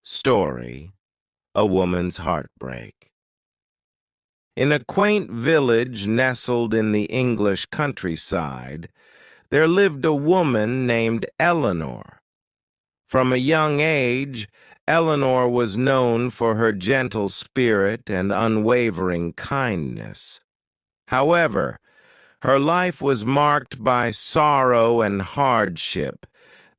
Story: A Woman's Heartbreak. In a quaint village nestled in the English countryside, there lived a woman named Eleanor. From a young age, Eleanor was known for her gentle spirit and unwavering kindness. However, her life was marked by sorrow and hardship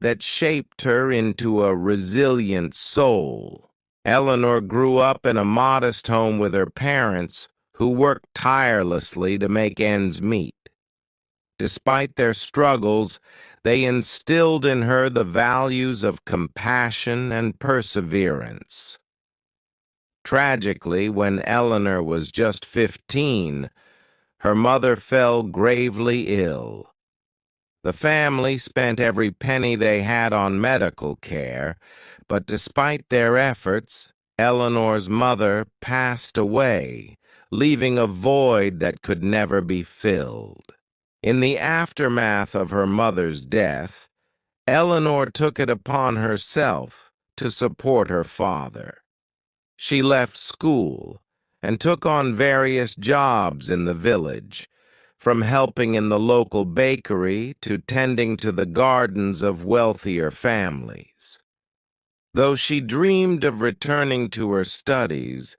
that shaped her into a resilient soul. Eleanor grew up in a modest home with her parents, who worked tirelessly to make ends meet. Despite their struggles, they instilled in her the values of compassion and perseverance. Tragically, when Eleanor was just 15, her mother fell gravely ill. The family spent every penny they had on medical care, but despite their efforts, Eleanor's mother passed away, leaving a void that could never be filled. In the aftermath of her mother's death, Eleanor took it upon herself to support her father. She left school and took on various jobs in the village, from helping in the local bakery to tending to the gardens of wealthier families. Though she dreamed of returning to her studies,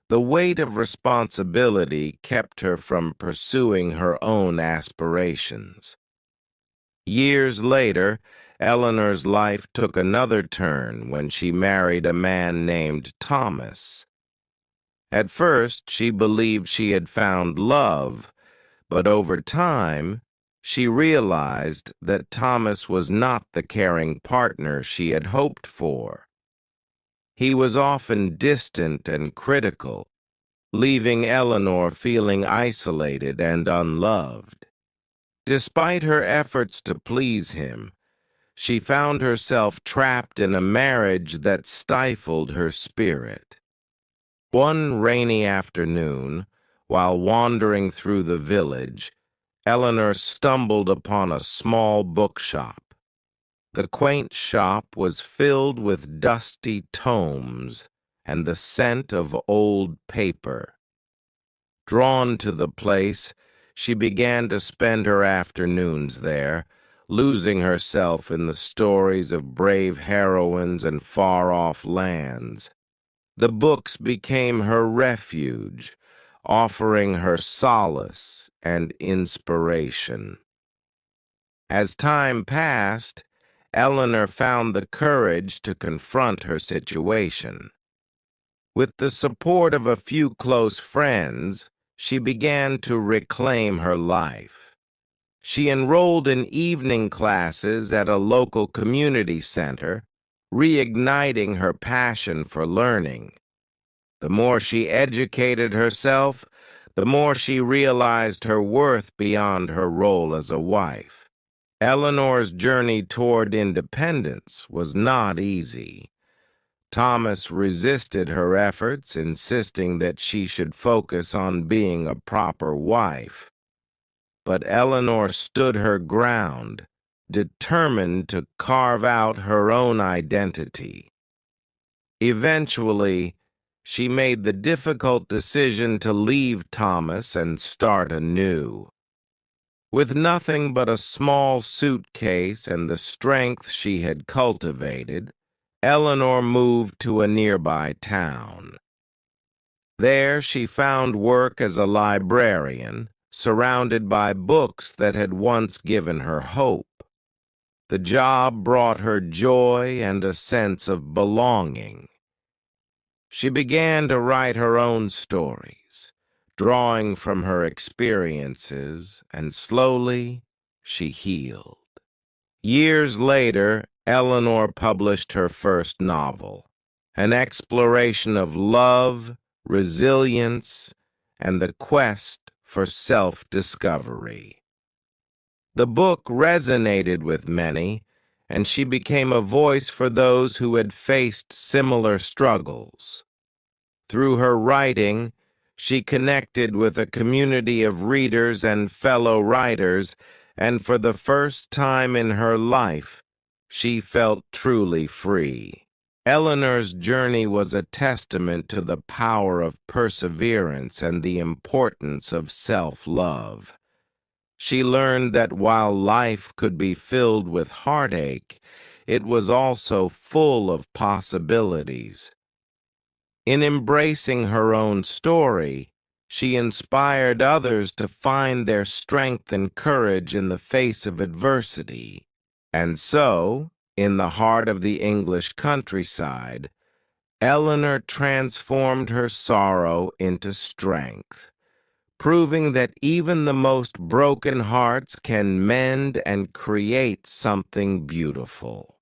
the weight of responsibility kept her from pursuing her own aspirations. Years later, Eleanor's life took another turn when she married a man named Thomas. At first, she believed she had found love, but over time, she realized that Thomas was not the caring partner she had hoped for. He was often distant and critical, leaving Eleanor feeling isolated and unloved. Despite her efforts to please him, she found herself trapped in a marriage that stifled her spirit. One rainy afternoon, while wandering through the village, Eleanor stumbled upon a small bookshop. The quaint shop was filled with dusty tomes and the scent of old paper. Drawn to the place, she began to spend her afternoons there, losing herself in the stories of brave heroines and far-off lands. The books became her refuge, offering her solace and inspiration. As time passed, Eleanor found the courage to confront her situation. With the support of a few close friends, she began to reclaim her life. She enrolled in evening classes at a local community center, reigniting her passion for learning. The more she educated herself, the more she realized her worth beyond her role as a wife. Eleanor's journey toward independence was not easy. Thomas resisted her efforts, insisting that she should focus on being a proper wife. But Eleanor stood her ground, determined to carve out her own identity. Eventually, she made the difficult decision to leave Thomas and start anew. With nothing but a small suitcase and the strength she had cultivated, Eleanor moved to a nearby town. There she found work as a librarian, surrounded by books that had once given her hope. The job brought her joy and a sense of belonging. She began to write her own stories, drawing from her experiences, and slowly she healed. Years later, Eleanor published her first novel, an exploration of love, resilience, and the quest for self-discovery. The book resonated with many, and she became a voice for those who had faced similar struggles. Through her writing, she connected with a community of readers and fellow writers, and for the first time in her life, she felt truly free. Eleanor's journey was a testament to the power of perseverance and the importance of self-love. She learned that while life could be filled with heartache, it was also full of possibilities. In embracing her own story, she inspired others to find their strength and courage in the face of adversity. And so, in the heart of the English countryside, Eleanor transformed her sorrow into strength, proving that even the most broken hearts can mend and create something beautiful.